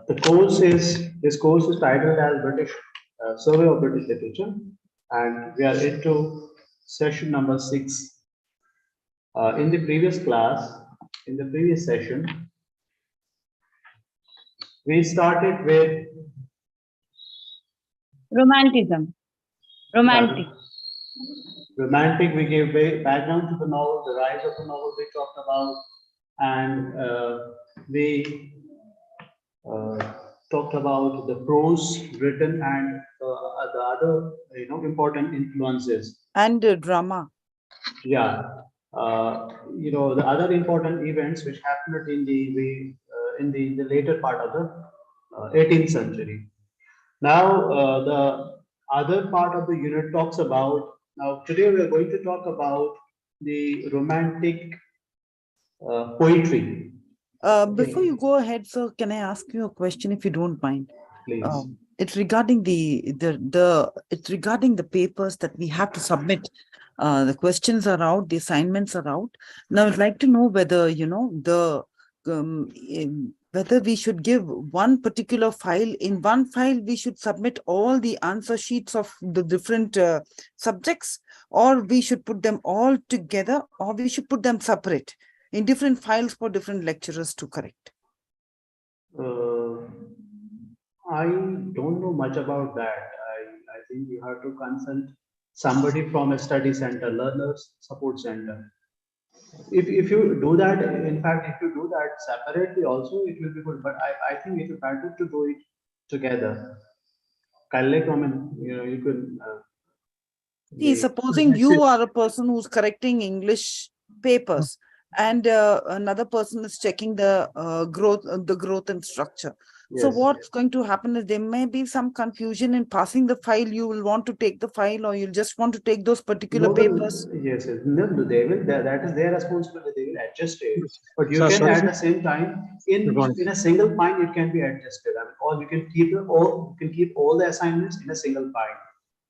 This course is titled as British Survey of British Literature, and we are into session number 6. In the previous session, we started with Romanticism. Romantic. Romantic. We gave background to the novel, the rise of the novel we talked about, and we talked about the prose written and the other important influences and drama. Yeah, the other important events which happened in the later part of the 18th century. Now, the other part of the unit talks about. Now, today we are going to talk about the romantic poetry. Before you go ahead, sir, can I ask you a question if you don't mind? Please. It's regarding it's regarding the papers that we have to submit. The questions are out, the assignments are out. Now, I'd like to know whether whether we should give one particular file. In one file, we should submit all the answer sheets of the different subjects, or we should put them all together, or we should put them separate in different files for different lecturers to correct. I don't know much about that. I think you have to consult somebody from a study center, learners support center. If you do that, in fact, if you do that separately also, it will be good. But I think it is better to do it together. You can. See, supposing you are a person who's correcting English papers, and another person is checking the growth and structure. Yes. So what's going to happen is there may be some confusion in passing the file. You will want to take the file, or you'll just want to take those particular papers. Yes, no, they will. That is their responsibility. They will adjust it. But you can at the same time in a single file it can be adjusted. I mean, or you can keep all the assignments in a single file.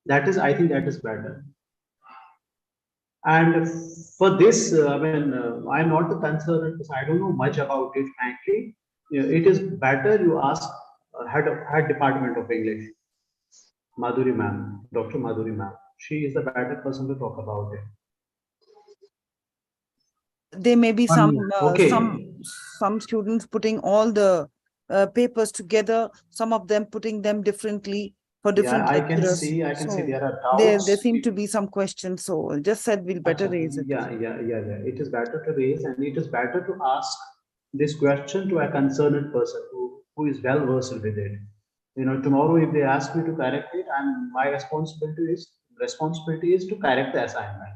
I think that is better. And for this, I'm not the consultant because I don't know much about it, frankly. It is better you ask head department of English, Madhuri ma'am, Dr. Madhuri ma'am. She is the better person to talk about it. There may be some students putting all the papers together, some of them putting them differently for different lecturers. I can see there are doubts. There seem to be some questions, so just said we'll better raise it. Yeah. It is better to raise, and it is better to ask this question to a concerned person who is well versed with it. Tomorrow if they ask me to correct it, and my responsibility is to correct the assignment.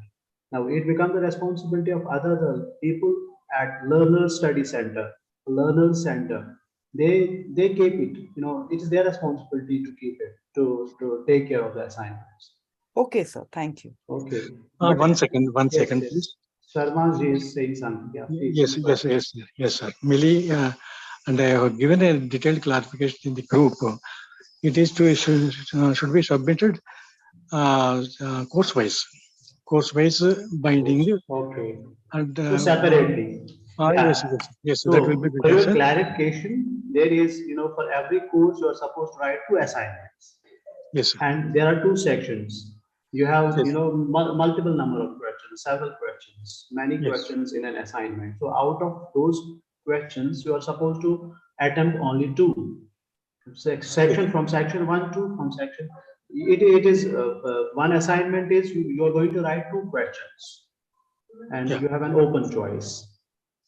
Now it becomes the responsibility of other people at learner study center, learner center. They keep it. It is their responsibility to keep it, to take care of the assignments. Okay, sir. Thank you. Okay. One second, please. Sharma is saying something. Yeah, yes, sir. Millie, and I have given a detailed clarification in the group. It is should be submitted course-wise binding. Okay. And so separately. Yes. So that will be for your clarification, there is for every course you are supposed to write 2 assignments. Yes, sir. And there are 2 sections. You have multiple number of questions, several questions, many questions in an assignment. So out of those questions, you are supposed to attempt only 2. From section 1 to from section. It is one assignment is you are going to write 2 questions, and you have an open choice.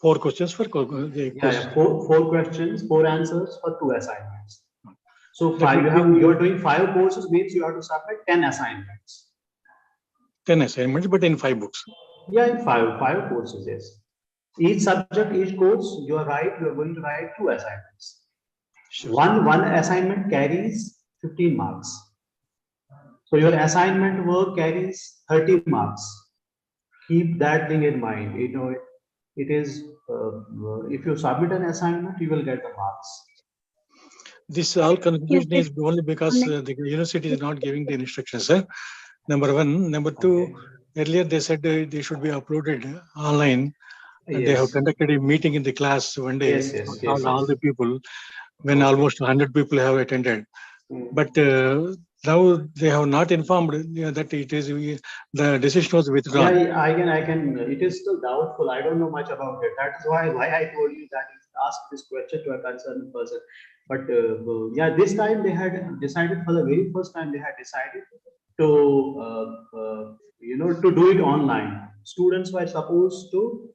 4 questions for 4 questions, 4 answers for 2 assignments. So you are doing 5 courses, means you have to submit 10 assignments. 10 assignments, but in 5 books. Yeah, in 5 courses, yes. Each subject, each course, you are going to write 2 assignments. Sure. One assignment carries 15 marks. So your assignment work carries 30 marks. Keep that thing in mind. It is if you submit an assignment, you will get the marks. This all confusion is only because the university is not giving the instructions, sir. Number 1. Number 2, earlier they said they should be uploaded online. And they have conducted a meeting in the class one day. All the people. when almost 100 people have attended. But now they have not informed that it is the decision was withdrawn. Yeah, I can. It is still doubtful. I don't know much about it. That is why I told you that ask this question to a concerned person. But yeah, this time they had decided for the very first time. They had decided to to do it online. Students were supposed to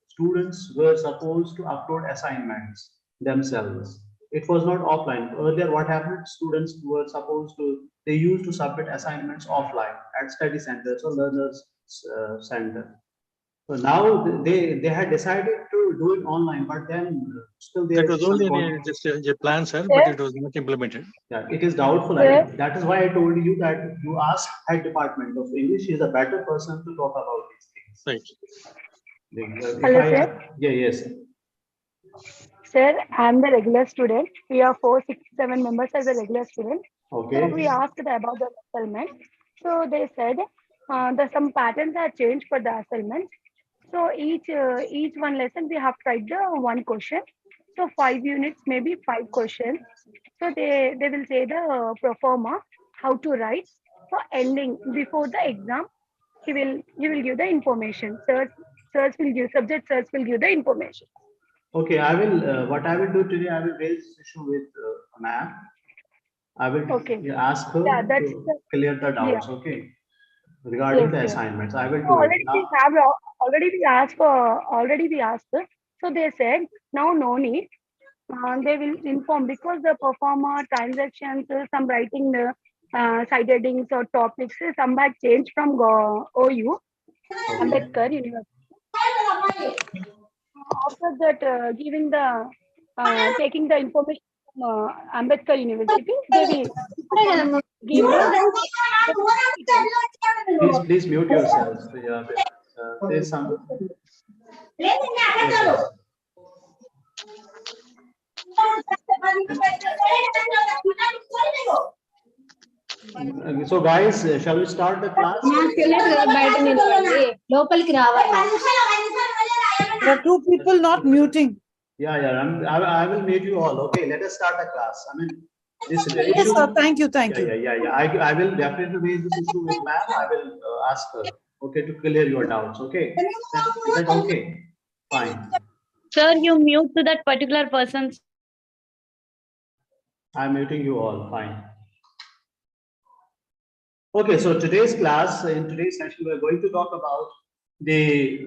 upload assignments themselves. It was not offline. Earlier, what happened? Students were supposed to, they used to submit assignments offline at study centers or learners center. So now they had decided to do it online, but then still there That was is some only just a plan, sir, but it was not implemented. yeah, it is doubtful. That is why I told you that you ask head department of English. He is a better person to talk about these things. Right. Hello, sir. Yeah, yes. Sir, I'm the regular student. We are 4, 6, 7 members as a regular student. Okay. So we asked about the assignment. So they said that some patterns are changed for the assignment. So each one lesson we have tried the one question. So 5 units, maybe 5 questions. So they will say the performer how to write. For ending before the exam, he will give the information. Sirs will give subject. Sirs will give the information. Okay, I will. What I will do today, I will raise this issue with ma'am. I will ask her to clear the doubts. Okay, regarding the assignments, I will do it. Already we asked. So they said now no need. They will inform because the performer transactions, some writing the side headings or topics, some had changed from OU, Ambedkar University. After that, giving the taking the information from Ambedkar University, they will give Please mute yourselves. Yeah, there's some. Yes. So guys, shall we start the class? There are two people not muting. Yeah, I will mute you all. Okay, let us start the class. I mean, this issue. Yes, sir. Thank you. Yeah. I will definitely raise this issue with ma'am. I will ask her. Okay, to clear your doubts. Okay, is that okay? Fine. Sir, you mute to that particular person. I'm muting you all. Fine. Okay, so today's class, in today's session, we're going to talk about the,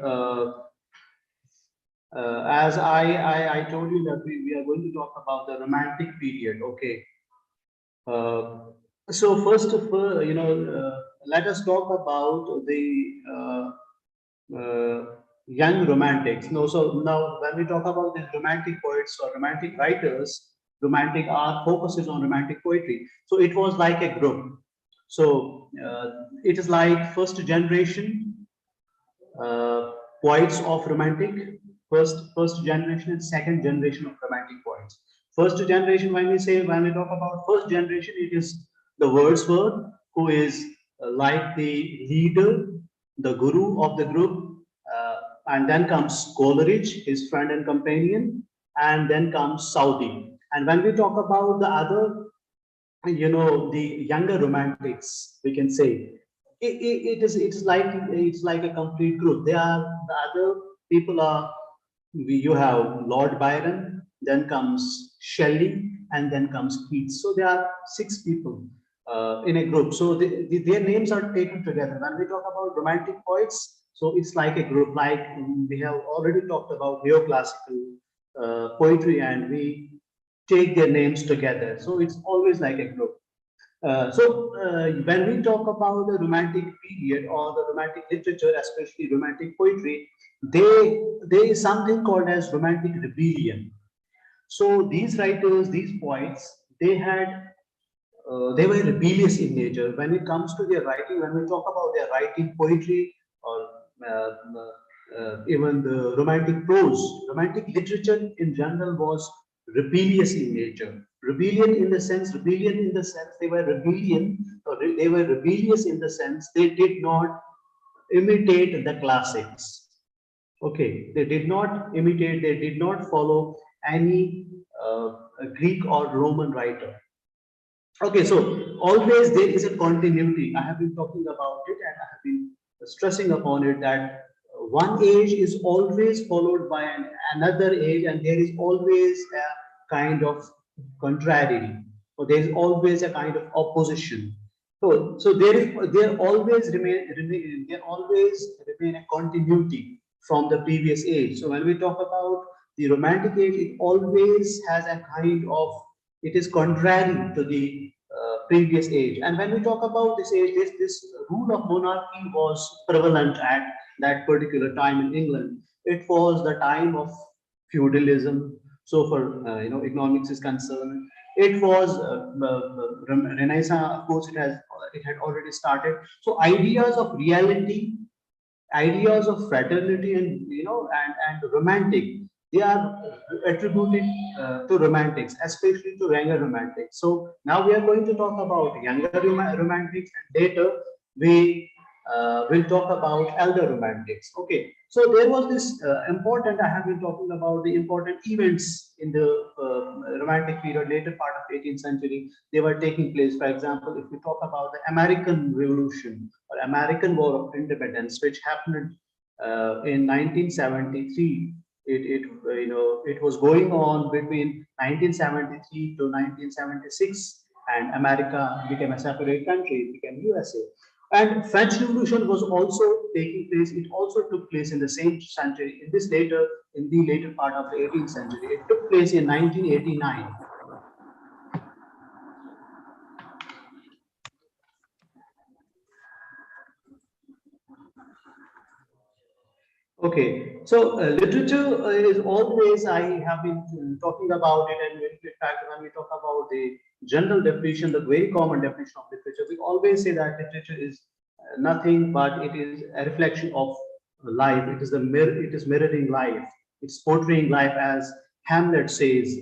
as I told you that we are going to talk about the romantic period, okay. So first of all, let us talk about the young romantics. No, so now when we talk about the romantic poets or romantic writers, romantic art focuses on romantic poetry. So it was like a group. So it is like first generation poets of romantic, first generation and second generation of romantic poets. First generation, when we talk about first generation, it is the Wordsworth, who is like the leader, the guru of the group, and then comes Coleridge, his friend and companion, and then comes Southey. And when we talk about the other, the younger romantics, we can say it's like a complete group. They are the other people are you have Lord Byron, then comes Shelley, and then comes Keats. So there are 6 people in a group. So their names are taken together. When we talk about romantic poets, so it's like a group. Like we have already talked about neoclassical poetry, and we take their names together. So it's always like a group. When we talk about the romantic period or the romantic literature, especially romantic poetry, there is something called as romantic rebellion. So these writers, these poets, they were rebellious in nature. When it comes to their writing, when we talk about their writing poetry or even the romantic prose, romantic literature in general was rebellious in nature. Rebellion in the sense they were rebellious in the sense they did not imitate the classics. Okay, they did not imitate, they did not follow any a Greek or Roman writer. Okay, so always there is a continuity. I have been talking about it and I have been stressing upon it that one age is always followed by another age, and there is always a kind of contrary, or there is always a kind of opposition. So there always remain a continuity from the previous age. So when we talk about the Romantic age, it always has a kind of, it is contrary to the previous age. And when we talk about this age, this rule of monarchy was prevalent at that particular time in England. It was the time of feudalism. So for economics is concerned, it was Renaissance. Of course, it had already started. So ideas of reality, ideas of fraternity, and and romantic, they are attributed to romantics, especially to younger romantics. So now we are going to talk about younger romantics, and later we will talk about elder romantics. Okay, so there was this important, I have been talking about the important events in the romantic period, later part of 18th century. They were taking place. For example, if we talk about the American Revolution or American War of Independence, which happened in 1973. It was going on between 1973 to 1976, and America became a separate country. It became USA. And French Revolution was also taking place. It also took place in the same century. In the later part of the 18th century, it took place in 1989. Okay, so literature is always, I have been talking about it, and in fact, when we talk about the general definition, the very common definition of literature, we always say that literature is nothing but it is a reflection of life. It is it is mirroring life. It's portraying life, as Hamlet says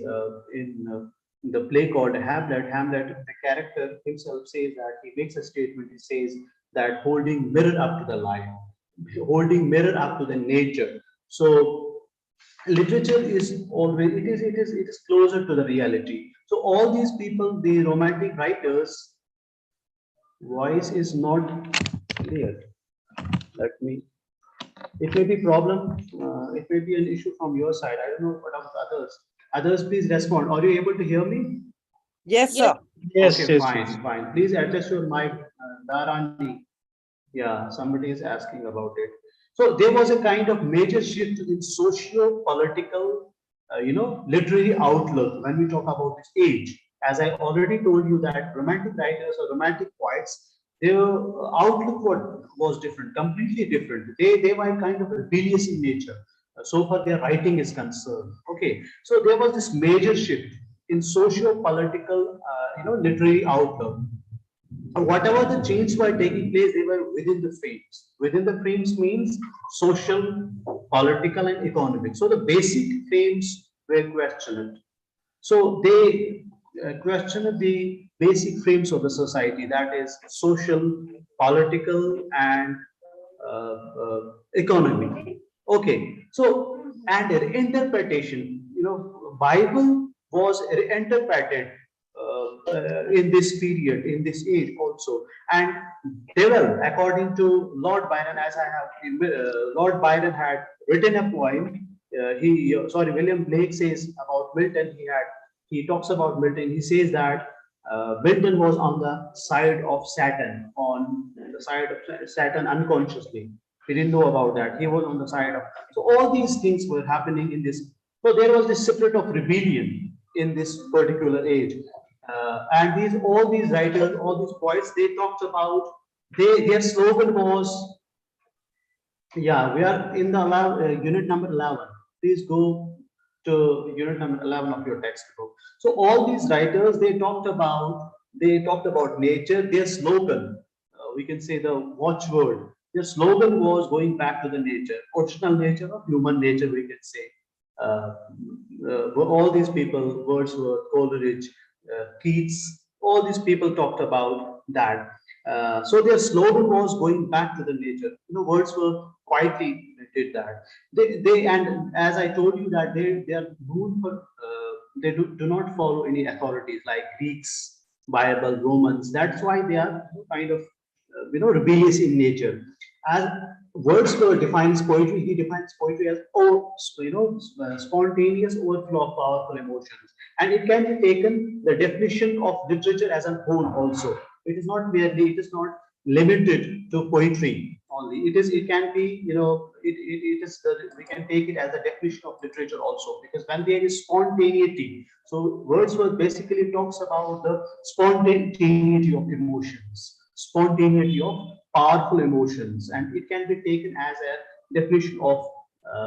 in the play called Hamlet. Hamlet, the character himself, says that he makes a statement. He says that holding mirror up to the life, holding mirror up to the nature. So literature is always, it is closer to the reality. So all these people, the romantic writers, voice is not clear. Let me, it may be problem, it may be an issue from your side. I don't know what about others. Please respond. Are you able to hear me? Yes, sir. Yes, Okay, yes, fine, yes. fine. Please adjust your mic, Darani. Yeah, somebody is asking about it. So there was a kind of major shift in socio-political, literary outlook when we talk about this age. As I already told you that romantic writers or romantic poets, their outlook was different, completely different. They were kind of rebellious in nature, so far their writing is concerned. Okay, so there was this major shift in socio-political, literary outlook. Whatever the changes were taking place, they were within the frames. Within the frames means social, political, and economic. So the basic frames were questioned. So they questioned the basic frames of the society, that is social, political, and economy. Okay, so and their interpretation, Bible was interpreted in this period, in this age also, and devil, according to Lord Byron, as I have, Lord Byron had written a poem. William Blake says about Milton. He talks about Milton. He says that Milton was on the side of Saturn, on the side of Saturn unconsciously. He didn't know about that. He was on the side of. So all these things were happening in this. So there was this spirit of rebellion in this particular age. And all these writers, all these poets, they talked about, their slogan was, yeah, we are in the unit number 11. Please go to unit number 11 of your textbook. So all these writers, they talked about nature. Their slogan, we can say the watchword, their slogan was going back to the nature, original nature of human nature, we can say. All these people, Wordsworth, Coleridge, Keats, all these people talked about that. So their slogan was going back to the nature. Wordsworth quietly did that. And as I told you that they are known for they do not follow any authorities like Greeks, Bible, Romans. That's why they are kind of rebellious in nature. As Wordsworth defines poetry, he defines poetry as spontaneous overflow of powerful emotions, and it can be taken the definition of literature as a whole also. It is not merely, it is not limited to poetry only. It can be, it is we can take it as a definition of literature also, because when there is spontaneity, so Wordsworth basically talks about the spontaneity of emotions, spontaneity of powerful emotions, and it can be taken as a definition of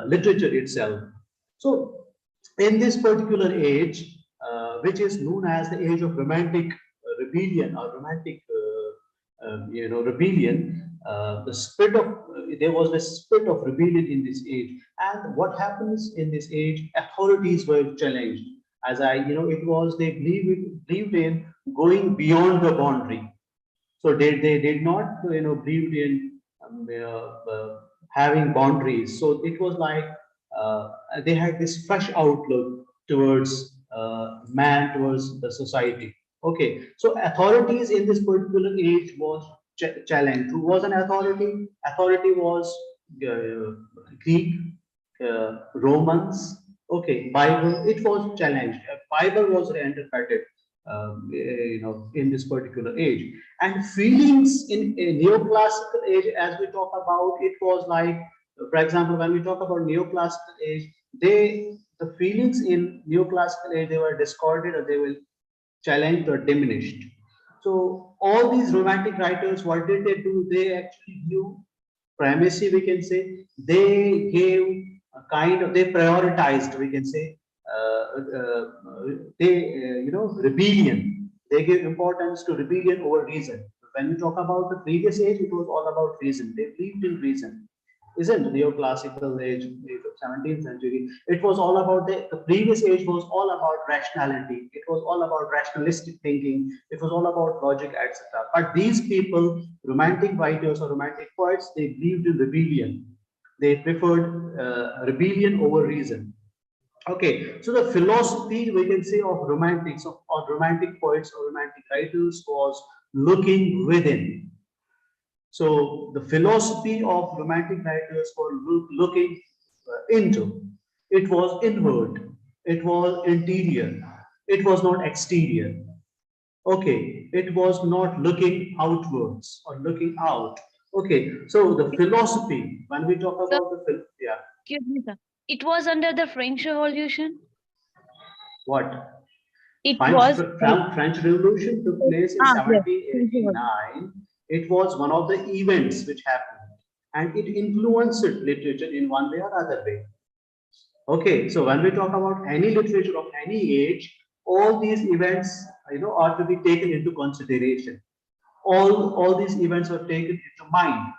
literature itself. So in this particular age, which is known as the age of romantic rebellion or romantic rebellion, the spirit of there was a spirit of rebellion in this age. And what happens in this age, authorities were challenged, as it was, they believed in going beyond the boundary. So they did not believed in having boundaries. So it was like they had this fresh outlook towards man, towards the society. Okay, so authorities in this particular age was challenged. Who was an authority? Authority was Greek, Romans. Okay, Bible. It was challenged. Bible was reinterpreted, in this particular age. And feelings in a neoclassical age, as we talk about, it was like, for example, when we talk about neoclassical age, the feelings in neoclassical age, they were discarded, or they were challenged or diminished. So all these romantic writers, what did they do? They actually knew primacy, we can say. They gave a kind of, they prioritized, we can say, rebellion. They gave importance to rebellion over reason. When we talk about the previous age, it was all about reason. They believed in reason. Isn't neoclassical age, of 17th century? It was all about the previous age was all about rationality. It was all about rationalistic thinking. It was all about logic, etc. But these people, romantic writers or romantic poets, they believed in rebellion. They preferred rebellion over reason. Okay, so the philosophy, we can say, of romantics, or romantic poets or romantic writers, was looking within. So the philosophy of romantic writers were looking into. It was inward. It was interior. It was not exterior. Okay, it was not looking outwards or looking out. Okay, so the philosophy, when we talk Sir, about the yeah, excuse me, sir. It was under the French Revolution. what? It was. French Revolution took place in Yes. French Revolution. 1789. It was one of the events which happened, and it influenced literature in one way or other way. Okay, so when we talk about any literature of any age, all these events, are to be taken into consideration. All these events were taken into mind,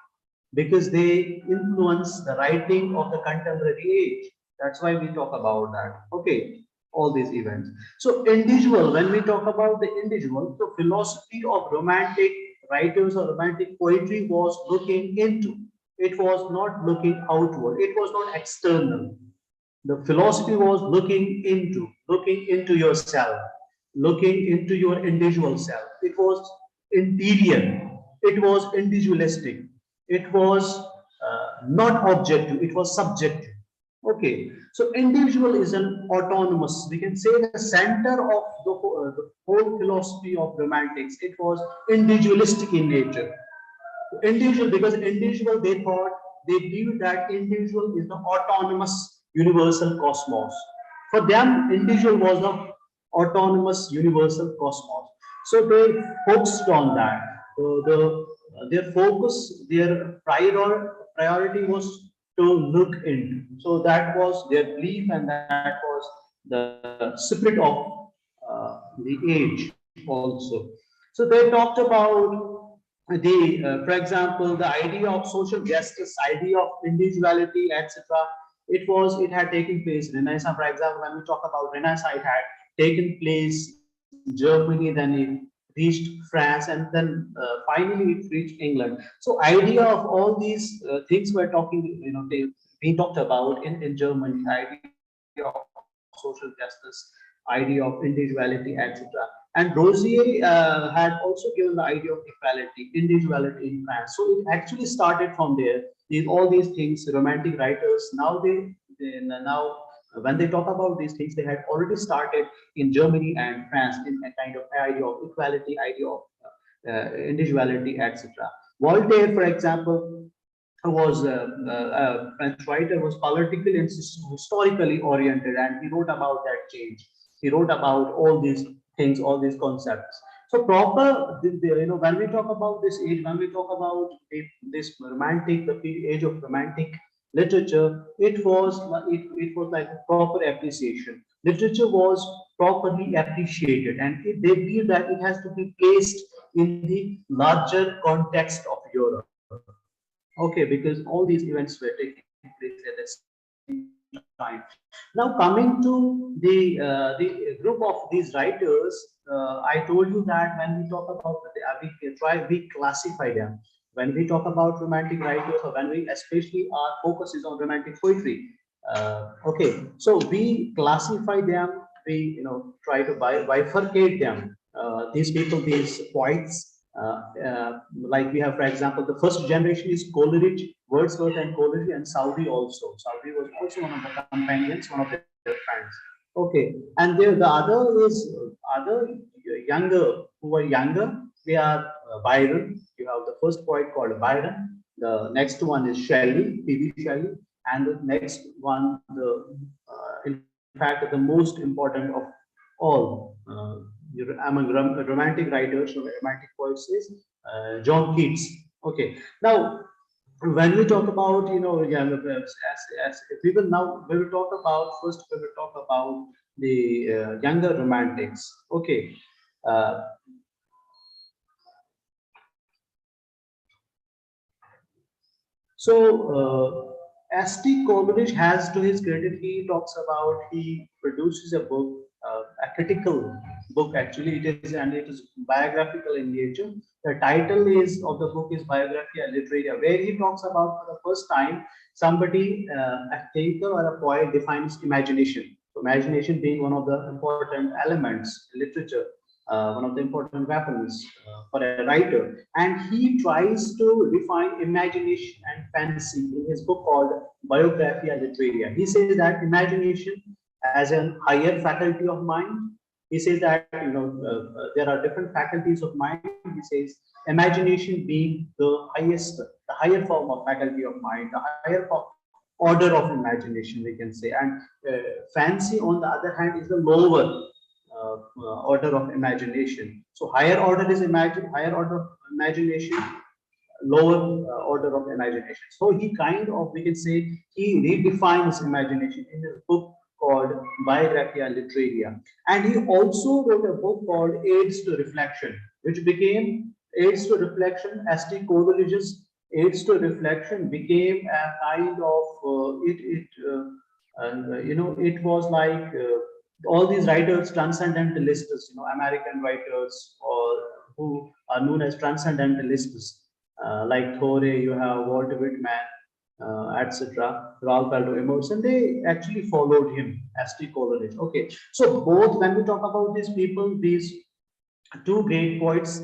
because they influence the writing of the contemporary age. That's why we talk about that. Okay, all these events. So individual, when we talk about the individual, the philosophy of romantic writers or romantic poetry was looking into. It was not looking outward. It was not external. The philosophy was looking into yourself, looking into your individual self. It was interior. It was individualistic. It was not objective. It was subjective. Okay, so individual is an autonomous. We can say the center of the whole philosophy of romantics. It was individualistic in nature. Individual, because individual, they thought, they believed that individual is the autonomous universal cosmos. For them, individual was the autonomous universal cosmos. So they focused on that. Their focus, their priority was to look into. So that was their belief, and that was the spirit of the age also. So they talked about for example, the idea of social justice, idea of individuality, etc. It had taken place in Renaissance. For example, when we talk about Renaissance, it had taken place in Germany, then it reached France, and then finally it reached England. So idea of all these things we're talking, being talked about in Germany, idea of social justice, idea of individuality, etc. And Rosier had also given the idea of equality, individuality in France. So it actually started from there. All these things, romantic writers, now now when they talk about these things, they had already started in Germany and France in a kind of idea of equality, idea of individuality, etc. Voltaire, for example, was a French writer, was politically and historically oriented, and he wrote about that change. He wrote about all these things, all these concepts. So proper, when we talk about this age, when we talk about this romantic, the age of romantic literature, it was like proper appreciation. Literature was properly appreciated, and they feel that it has to be placed in the larger context of Europe. Okay, because all these events were taking place at the same time. Now, coming to the group of these writers, I told you that when we talk about we classify them. When we talk about romantic writers, or when we especially our focus is on romantic poetry. Okay, so we classify them. We try to bifurcate them. These people, these poets. Like we have, for example, the first generation is Coleridge, Wordsworth, and Coleridge, and Southey also. Southey was also one of the companions, one of their friends. Okay, and there the other is other younger who were younger. They are Byron. You have the first poet called Byron. The next one is Shelley, P.B. Shelley, and the next one, in fact, the most important of all. Among romantic writers, romantic poets is John Keats. Okay, now when we talk about we will talk about first. We will talk about the younger romantics. Okay. S.T. Coleridge has, to his credit, he produces a book, a critical book actually. It is biographical in nature. The title of the book is Biographia Literaria, where he talks about, for the first time, somebody, a thinker or a poet, defines imagination. So imagination being one of the important elements in literature. One of the important weapons for a writer, and he tries to define imagination and fancy in his book called Biographia Literaria. He says that imagination as a higher faculty of mind. He says that there are different faculties of mind. He says imagination being the higher form of faculty of mind, the higher order of imagination, we can say, and fancy, on the other hand, is the lower order of imagination. So higher order is higher order of imagination, lower order of imagination. So he we can say, he redefines imagination in his book called Biographia Literaria. And he also wrote a book called Aids to Reflection, which became Aids to Reflection. S.T. Coleridge's Aids to Reflection became a kind of it was like all these writers, transcendentalists, American writers, or who are known as transcendentalists, like Thoreau, you have Walt Whitman, etc., Ralph Waldo Emerson. They actually followed him, S.T. Coleridge. Okay, so both, when we talk about these people, these two great poets,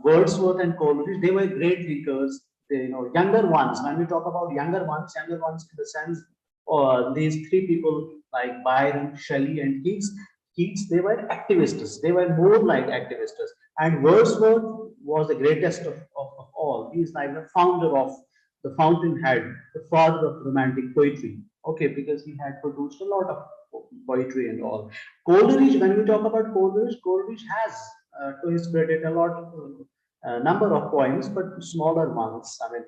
Wordsworth and Coleridge, they were great thinkers. Younger ones. When we talk about younger ones in the sense, or these three people like Byron, Shelley, and Keats, they were activists. They were more like activists. And Wordsworth was the greatest of all. He is like the founder of the fountainhead, the father of romantic poetry. Okay, because he had produced a lot of poetry and all. Coleridge, when we talk about Coleridge has, to his credit, a lot number of poems, but smaller ones. I mean,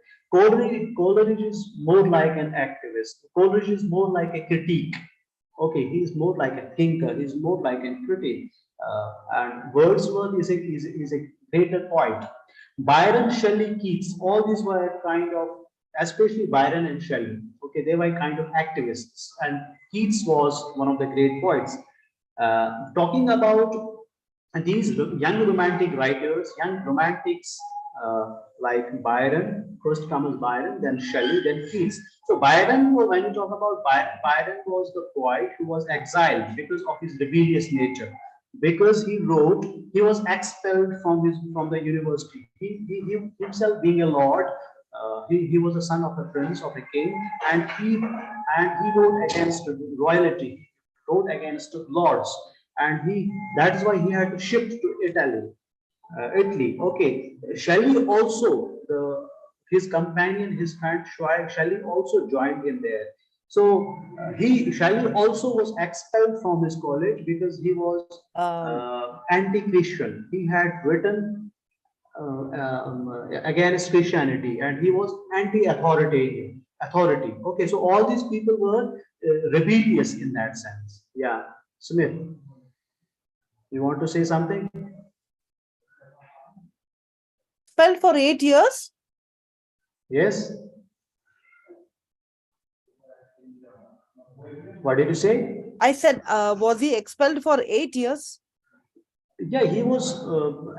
Coleridge is more like an activist. Coleridge is more like a critique. Okay, he is more like a thinker. He is more like a critic. And Wordsworth is a greater poet. Byron, Shelley, Keats, all these were kind of, especially Byron and Shelley. Okay, they were kind of activists, and Keats was one of the great poets. Talking about these young romantic writers, young romantics, like Byron. First comes Byron, then Shelley, then Keats. So Byron, when you talk about Byron, Byron was the poet who was exiled because of his rebellious nature. Because he wrote, he was expelled from the university. He himself being a lord, he was the son of a prince, of a king, and he wrote against royalty, wrote against lords, and that is why he had to shift to Italy. Italy. Okay. Shelley also, his companion, his friend Shelley also joined him there. So Shelley also was expelled from his college because he was anti-Christian. He had written against Christianity, and he was anti-authority. Okay, so all these people were rebellious in that sense. Yeah, Smith, you want to say something? Expelled for 8 years? Yes. What did you say? I said, was he expelled for 8 years? Yeah, he was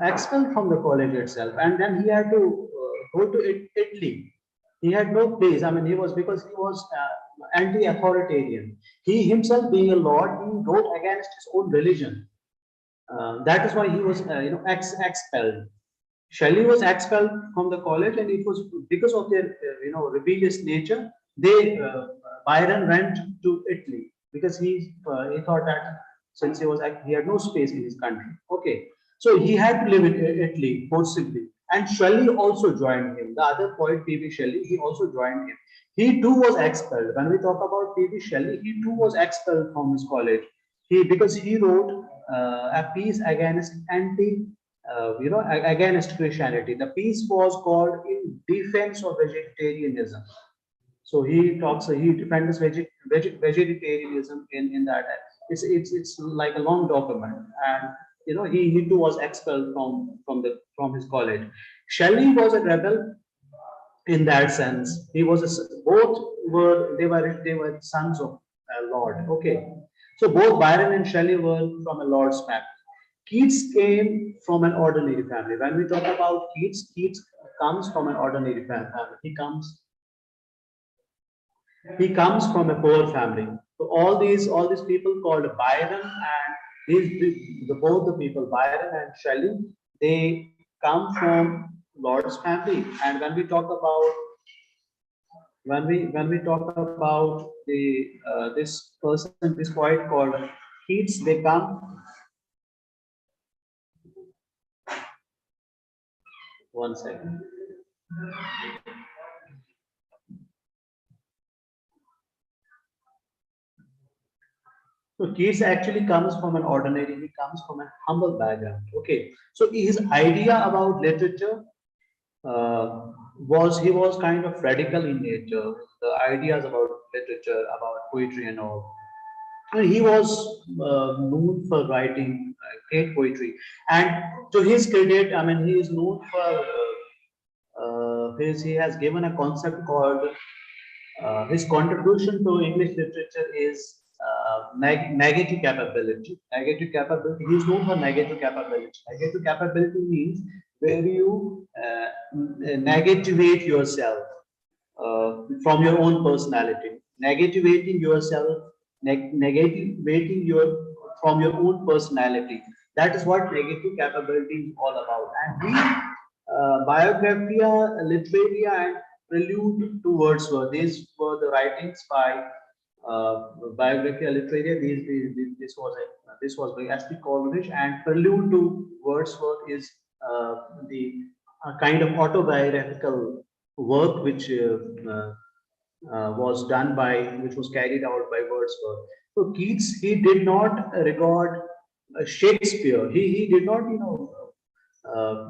expelled from the college itself, and then he had to go to Italy. He had no place. I mean, because he was anti-authoritarian. He himself, being a lord, he wrote against his own religion. That is why he was, expelled. Shelley was expelled from the college, and it was because of their, rebellious nature. Byron went to Italy because he thought that since he had no space in his country. Okay, so he had to live in Italy forcibly, and Shelley also joined him. The other poet, P.B. Shelley, he also joined him. He too was expelled. When we talk about P.B. Shelley, he too was expelled from his college. Because he wrote a piece against against Christianity. The piece was called "In Defense of Vegetarianism." So he defends vegetarianism in that. It's like a long document, and he too was expelled from his college. Shelley was a rebel in that sense. Both were sons of a lord. Okay, so both Byron and Shelley were from a lord's family. Keats came from an ordinary family. When we talk about Keats comes from an ordinary family. He comes from a poor family. So all these people called Byron, and both the people, Byron and Shelley, they come from Lord's family. And when we talk about this person, this poet called Keats, they come. One second. So Keats actually comes from he comes from a humble background. Okay, so his idea about literature he was kind of radical in nature. The ideas about literature, about poetry and all. And he was known for writing great poetry. And to his credit, I mean, he is known for he has given a concept called his contribution to English literature is negative capability. Negative capability. He is known for negative capability. Negative capability means where you negativate yourself from your own personality, negativating yourself, negativating from your own personality. That is what negative capability is all about. And Biographia Literaria and Prelude to Wordsworth. These were the writings by Biographia Literaria. This was by S.P. Coleridge, and Prelude to Wordsworth is the kind of autobiographical work which was carried out by Wordsworth. So Keats, he did not regard Shakespeare. He did not,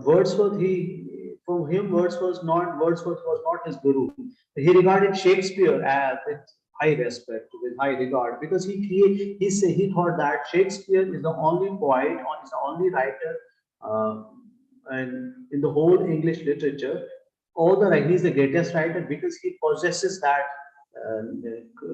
Wordsworth. For him, Wordsworth was not his guru. He regarded Shakespeare with high respect, with high regard, because he thought that Shakespeare is the only poet, or is the only writer, and in the whole English literature, he's the greatest writer because he possesses that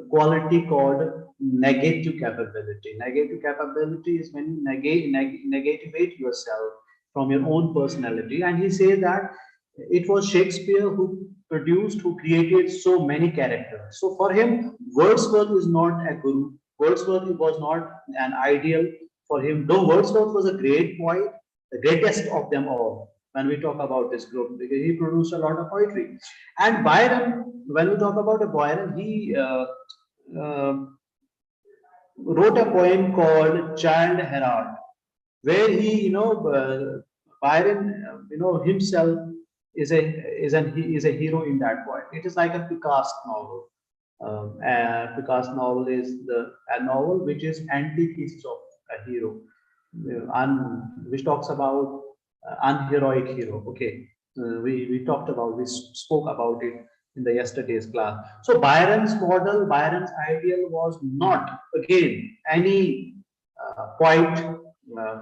quality called negative capability. Negative capability is when you negativate yourself from your own personality. And he says that It was Shakespeare who produced, who created so many characters. So for him, Wordsworth is not a guru. Wordsworth was not an ideal for him, though Wordsworth was a great poet, the greatest of them all. When we talk about this group, because he produced a lot of poetry. And Byron, when we talk about a Byron, he uh, wrote a poem called Child Herald, where he, Byron, himself he is a hero in that poem. It is like a Picasso novel. And Picasso novel is a novel which is antithesis of a hero, which talks about unheroic hero. Okay, we talked about, we spoke about it in the yesterday's class. So Byron's model, Byron's ideal was not again any poet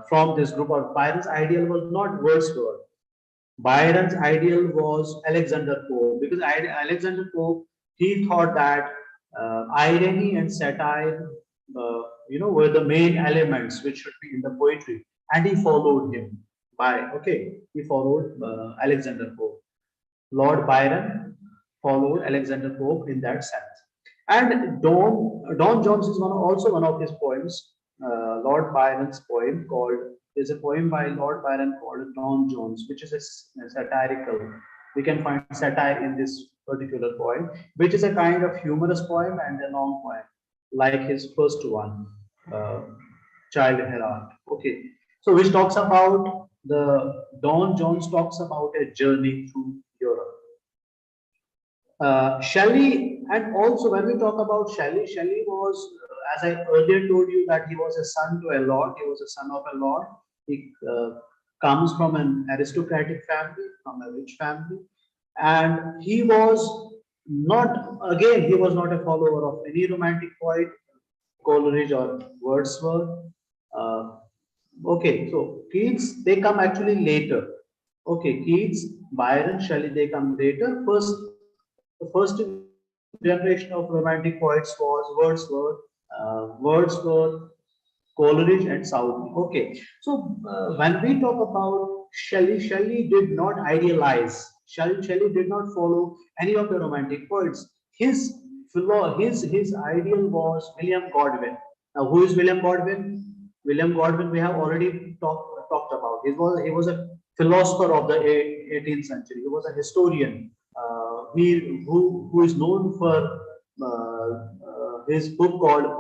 from this group. Of Byron's ideal was not Wordsworth. Byron's ideal was Alexander Pope, because Alexander Pope, he thought that irony and satire, were the main elements which should be in the poetry, and he followed him. He followed Alexander Pope. Lord Byron followed Alexander Pope in that sense. And Don Jones is also one of his poems. Lord Byron's poem called, there's a poem by Lord Byron called Don Jones, which is a satirical. We can find satire in this particular poem, which is a kind of humorous poem and a long poem, like his first one, Child Herald. Okay, so which talks about Don Jones talks about a journey through Europe. Shelley, and also when we talk about Shelley, Shelley was, as I earlier told you, that he was a son to a lord. He was a son of a lord. He comes from an aristocratic family, from a rich family, and he was not, again, he was not a follower of any romantic poet, Coleridge or Wordsworth. Okay, so Keats, they come actually later. Okay, Keats, Byron, Shelley, they come later. The first generation of romantic poets was Wordsworth, Coleridge, and Southey. Okay, so when we talk about Shelley, Shelley did not idealize. Shelley did not follow any of the romantic poets. His ideal was William Godwin. Now, who is William Godwin? William Godwin, we have already talked about. He was a philosopher of the 18th century. He was a historian. Who is known for his book called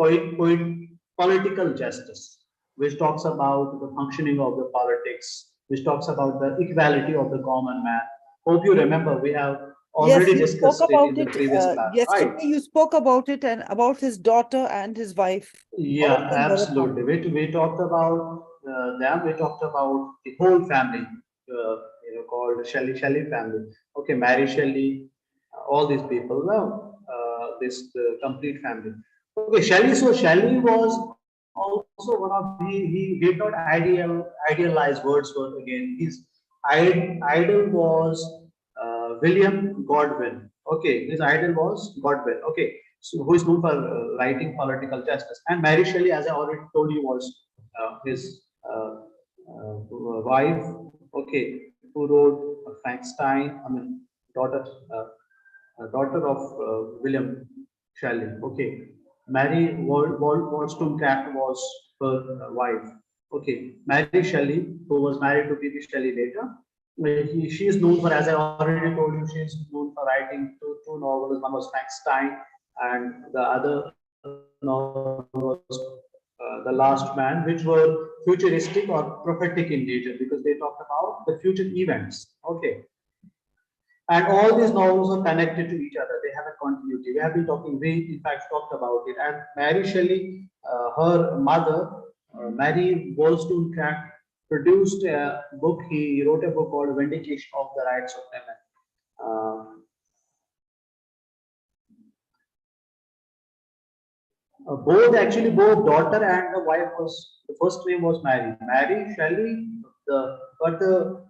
Political Justice, which talks about the functioning of the politics, which talks about the equality of the common man. Hope you remember, we have already discussed it in the previous class. Yesterday, Right? you spoke about it and about his daughter and his wife. Yeah, absolutely. We talked about them. We talked about the whole family, called Shelley family. Okay, Mary Shelley, all these people. Well, this complete family. Okay, Shelley. So Shelley was also one of he did not idealize Wordsworth again. His idol was William Godwin. Okay, his idol was Godwin. Okay, so who is known for writing political justice. And Mary Shelley, as I already told you, was his wife. Okay, who wrote Frankenstein. I mean, daughter of William Shelley. Okay, Mary Wollstonecraft was her wife. Okay, Mary Shelley, who was married to P.B. Shelley later. She is known for, as I already told you, she is known for writing two novels. One was Frankenstein, and the other novel was The Last Man, which were futuristic or prophetic in nature because they talked about the future events. Okay. And all these novels are connected to each other. They have a continuity. We have been talking, we in fact talked about it. And Mary Shelley, her mother, Mary Wollstonecraft, produced a book. He wrote a book called Vindication of the Rights of Women. Both daughter and the wife the first name was Mary Shelley, but the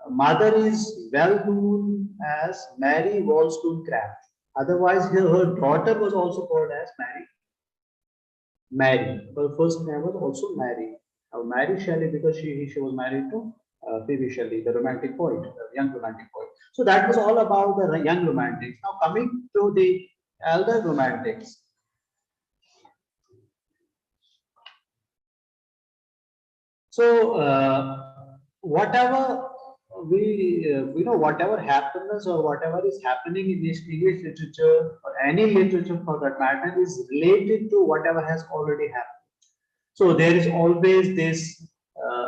mother is well known as Mary Wollstonecraft. Otherwise, her daughter was also called as Mary. Her first name was also Mary. Mary Shelley, because she was married to P.B. Shelley, the romantic poet, the young romantic poet. So that was all about the young romantics. Now coming to the elder romantics. So whatever whatever happiness or whatever is happening in this English literature or any literature for that matter is related to whatever has already happened. So there is always this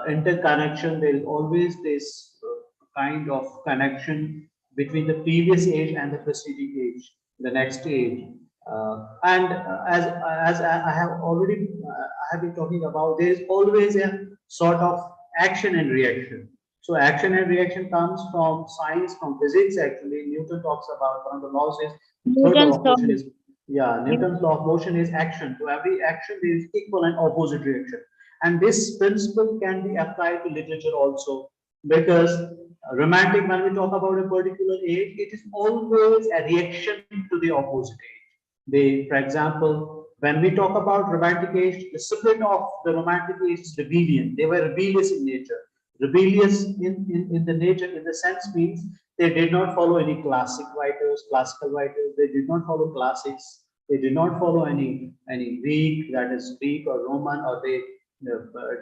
interconnection. There is always this kind of connection between the previous age and the preceding age, the next age. As I have already I have been talking about, there is always a sort of action and reaction. So action and reaction comes from science, from physics. Actually, Newton talks about one of the laws is third law Newton's of law. motion is Newton's law of motion is action. To every action, there is equal and opposite reaction. And this principle can be applied to literature also, because romantic, when we talk about a particular age, it is always a reaction to the opposite age. For example, when we talk about romantic age, the spirit of the romantic age is rebellion. They were rebellious in nature. Rebellious in the nature, in the sense means they did not follow any classical writers. They did not follow classics. They did not follow any Greek, that is Greek or Roman, or they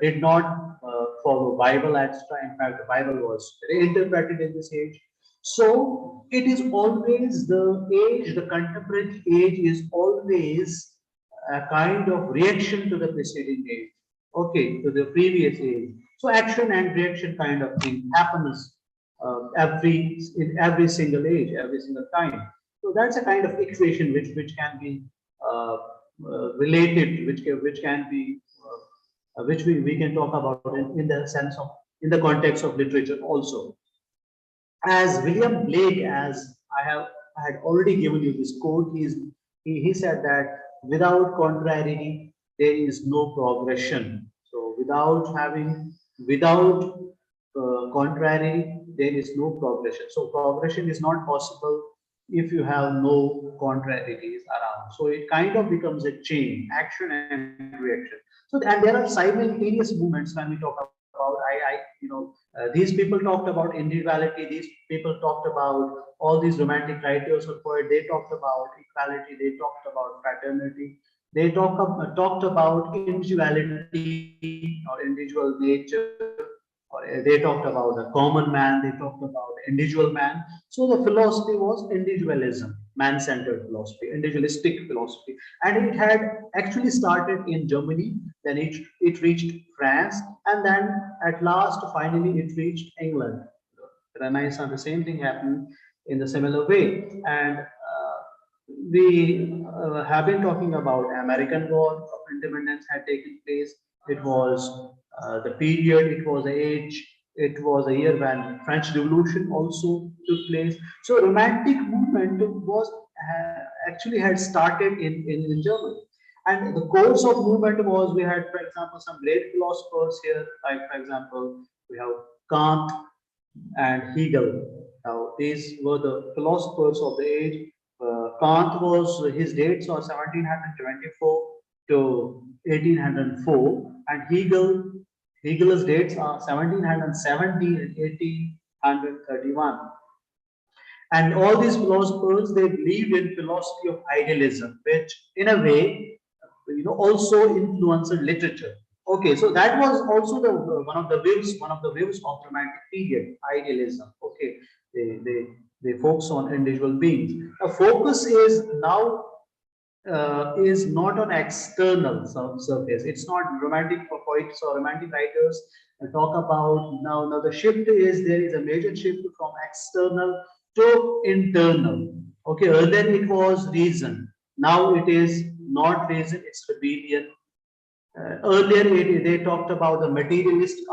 did not follow Bible, etc. In fact, the Bible was reinterpreted in this age. So it is always the age, the contemporary age is always a kind of reaction to the preceding age, okay, to the previous age. So action and reaction kind of thing happens in every single age, every single time. So that's a kind of equation which can be related, which can be which we can talk about in the sense of, in the context of literature also. As William Blake, as I had already given you this quote, he said that without contrariety there is no progression. So without contrary there is no progression. So progression is not possible if you have no contrarieties around. So it kind of becomes a chain, action and reaction. So and there are simultaneous movements when we talk about. These people talked about individuality. These people talked about all these romantic writers or poets. They talked about equality. They talked about fraternity. They talked about individuality or individual nature. Or they talked about the common man. They talked about the individual man. So the philosophy was individualism, man-centered philosophy, individualistic philosophy, and it had actually started in Germany. Then it reached France, and then at last, finally, it reached England. Renaissance, the same thing happened in the similar way, and we have been talking about American War of Independence had taken place. It was the period, it was the age, it was a year when French Revolution also took place. So romantic movement was actually had started in Germany. And the course of movement was, we had, for example, some great philosophers here, like, for example, we have Kant and Hegel. Now, these were the philosophers of the age. Kant was, his dates are 1724 to 1804, and Hegel's dates are 1770 and 1831. And all these philosophers, they believed in philosophy of idealism, which in a way, also influenced literature. Okay, so that was also the one of the views of romantic period, idealism. Okay, they focus on individual beings. The focus is now is not on external surface. It's not romantic poets or romantic writers talk about now. Now the shift is, there is a major shift from external to internal. Okay, earlier it was reason. Now it is not reason, it's rebellion. Earlier they talked about the materialistic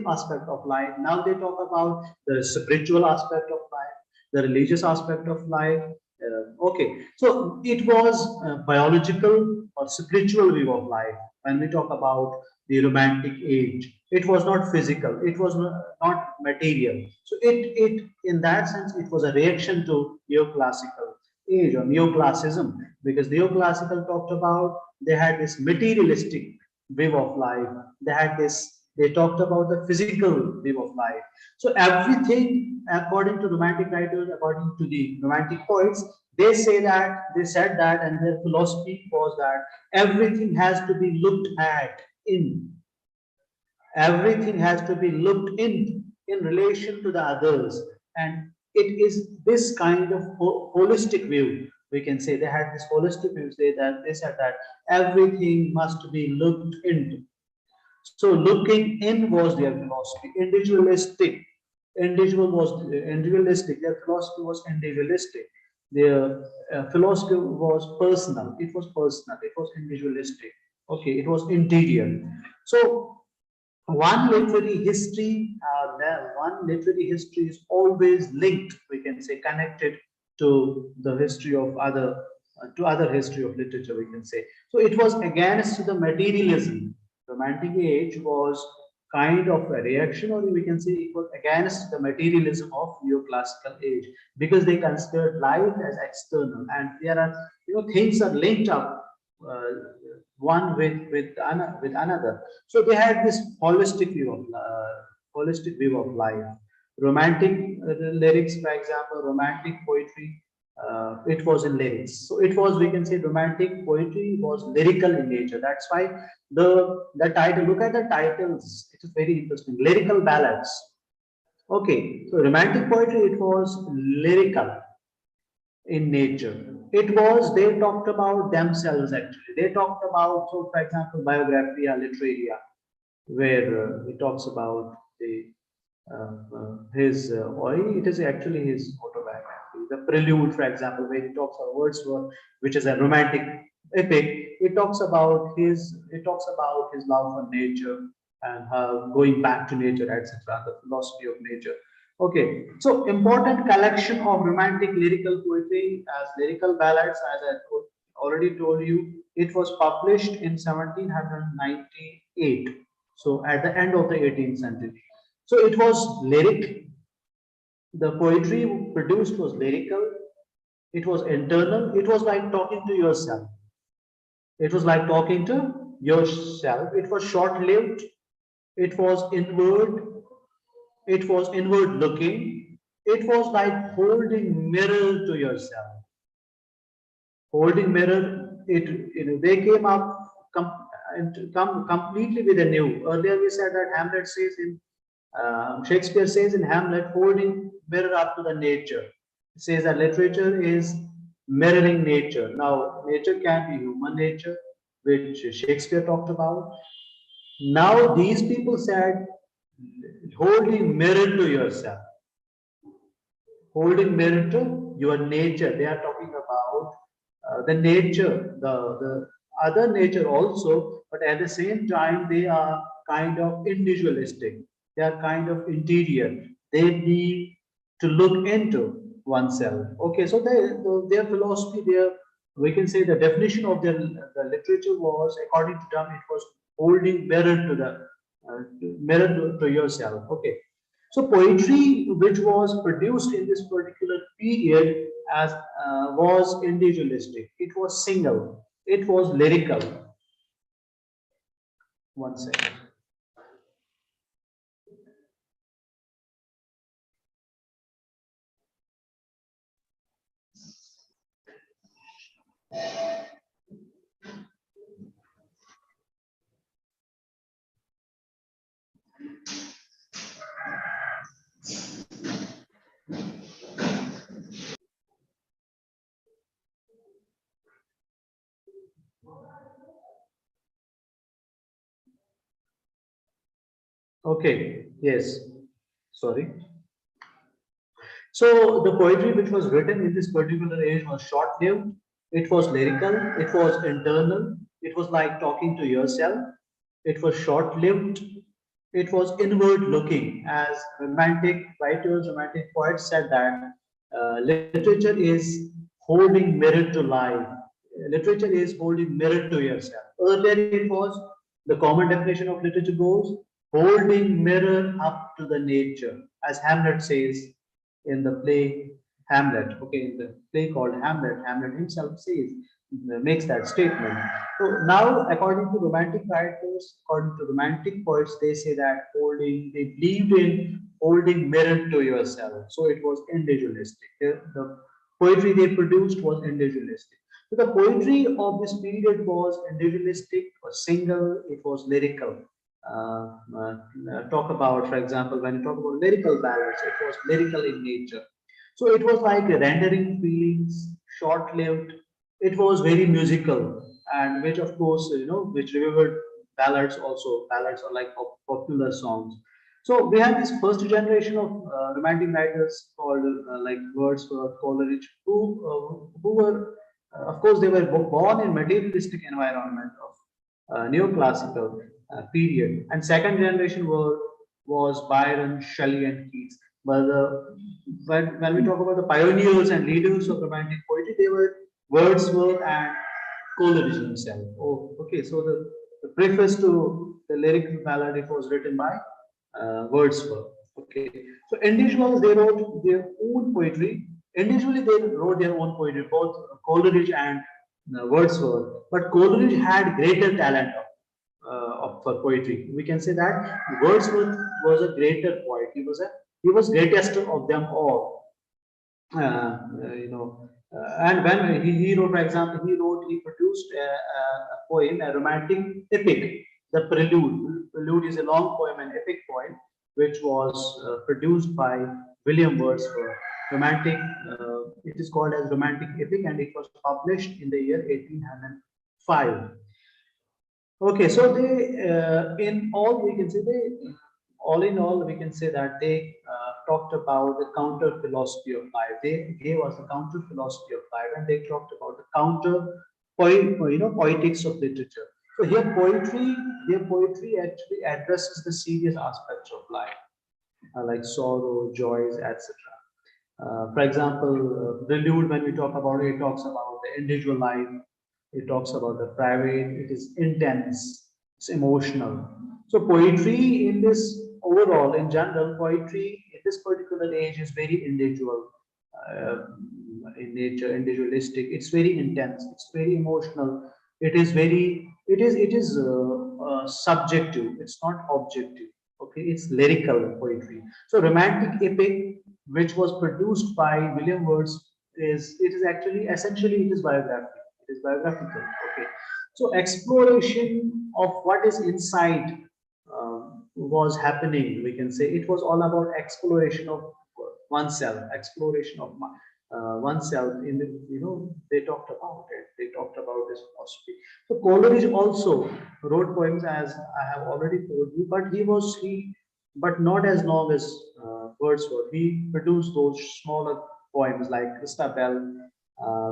aspect of life. Now they talk about the spiritual aspect of life, the religious aspect of life. Okay, so it was a biological or spiritual view of life. When we talk about the romantic age, it was not physical, it was not material. So it in that sense, it was a reaction to neoclassical age or neoclassicism, because neoclassical talked about, they had this materialistic view of life. They had this They talked about the physical view of life. So everything, according to romantic writers, according to the romantic poets, they said that, and their philosophy was that everything has to be looked at in. Everything has to be looked in relation to the others, and it is this kind of holistic view. We can say they had this holistic view. They said that everything must be looked into. So looking in was their philosophy. Individualistic. Their philosophy was individualistic. Their philosophy was personal. It was personal. It was individualistic. Okay, it was interior. So one literary history is always linked, we can say, connected to the history of other history of literature, we can say. So it was against the materialism. Romantic age was kind of a reaction, or we can say it was against the materialism of neoclassical age, because they considered life as external, and there are, things are linked up, one with another. So they had this holistic view of life. Romantic lyrics, for example, romantic poetry, it was in lyrics. So it was, we can say, romantic poetry was lyrical in nature. That's why the title. Look at the titles. It is very interesting. Lyrical ballads. Okay, so romantic poetry, it was lyrical in nature. It was, they talked about themselves actually. They talked about, so for example, Biographia Literaria, where he talks about or it is actually his autobiography. The Prelude, for example, where he talks about Wordsworth, which is a romantic epic. It talks about his love for nature and how going back to nature, etc. The philosophy of nature. Okay, so important collection of romantic lyrical poetry as lyrical ballads, as I already told you, it was published in 1798. So at the end of the 18th century. So it was lyric. The poetry produced was lyrical. It was internal. It was like talking to yourself. It was like talking to yourself. It was short-lived. It was inward. It was inward looking. It was like holding mirror to yourself. Holding mirror, they came up come completely with a new. Earlier we said that Hamlet says in Shakespeare says in Hamlet, holding mirror up to the nature. He says that literature is mirroring nature. Now, nature can be human nature, which Shakespeare talked about. Now, these people said, holding mirror to yourself, holding mirror to your nature. They are talking about the nature, the other nature also, but at the same time, they are kind of individualistic. They are kind of interior. They need to look into oneself. Okay, so their philosophy, we can say the definition of the literature was, according to them, it was holding mirror to to yourself. Okay, so poetry which was produced in this particular period as was individualistic. It was single. It was lyrical. One second. Okay, yes, sorry. So the poetry which was written in this particular age was short-lived, it was lyrical, it was internal, it was like talking to yourself, it was short-lived, it was inward-looking, as romantic writers, romantic poets said that literature is holding mirror to life. Literature is holding mirror to yourself. Earlier it was, the common definition of literature goes, holding mirror up to the nature, as Hamlet says in the play Hamlet. Okay, in the play called Hamlet, Hamlet himself says makes that statement. So now, according to romantic writers, according to romantic poets, they say that they believed in holding mirror to yourself. So it was individualistic. The poetry they produced was individualistic. So the poetry of this period was individualistic, was single, it was lyrical. Talk about, for example, when you talk about lyrical ballads, it was lyrical in nature. So it was like rendering feelings, short-lived. It was very musical, and which of course, which revered ballads also. Ballads are like popular songs. So we have this first generation of romantic writers called like Wordsworth, Coleridge, who were, of course, they were born in materialistic environment of neoclassical period, and second generation was Byron, Shelley, and Keats. But when we talk about the pioneers and leaders of romantic poetry, they were Wordsworth and Coleridge himself. Oh, okay. So the preface to the lyric ballad, it was written by Wordsworth. Okay. So individuals, they wrote their own poetry. Individually, they wrote their own poetry, both Coleridge and Wordsworth. But Coleridge had greater talent for poetry. We can say that Wordsworth was a greater poet. He was greatest of them all. And when he wrote, for example, he produced a poem, a romantic epic, the Prelude. Prelude is a long poem, an epic poem, which was produced by William Wordsworth. It is called as romantic epic, and it was published in the year 1805. Okay, so in all, we can say all in all, we can say that they talked about the counter philosophy of life. They gave us the counter philosophy of life, and they talked about the poetics of literature. So here, their poetry actually addresses the serious aspects of life, like sorrow, joys, etc. For example, Prelude, when we talk about it, it talks about the individual life. It talks about the private. It is intense. It's emotional. So poetry in this overall, in general, poetry in this particular age is very individual uh, in nature, individualistic. It's very intense. It's very emotional. It is subjective. It's not objective. Okay, it's lyrical poetry. So romantic epic, which was produced by William Words, it is actually essentially it is biographical. It is biographical. Okay, so exploration of what is inside was happening. We can say it was all about exploration of oneself, exploration of oneself. In the they talked about it. They talked about this philosophy. So Coleridge also wrote poems, as I have already told you, but not as long as Wordsworth. He produced those smaller poems like Christabel,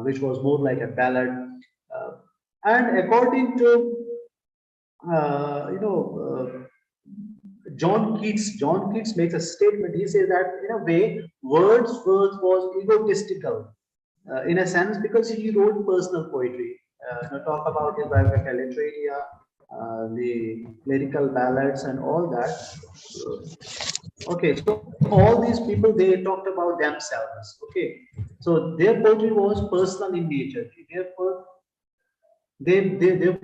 which was more like a ballad. Uh, and according to John Keats makes a statement. He says that in a way, Wordsworth was egotistical in a sense because he wrote personal poetry. Talk about his biographical literaria, the lyrical ballads, and all that. Okay, so all these people, they talked about themselves. Okay, so their poetry was personal in nature. Therefore, their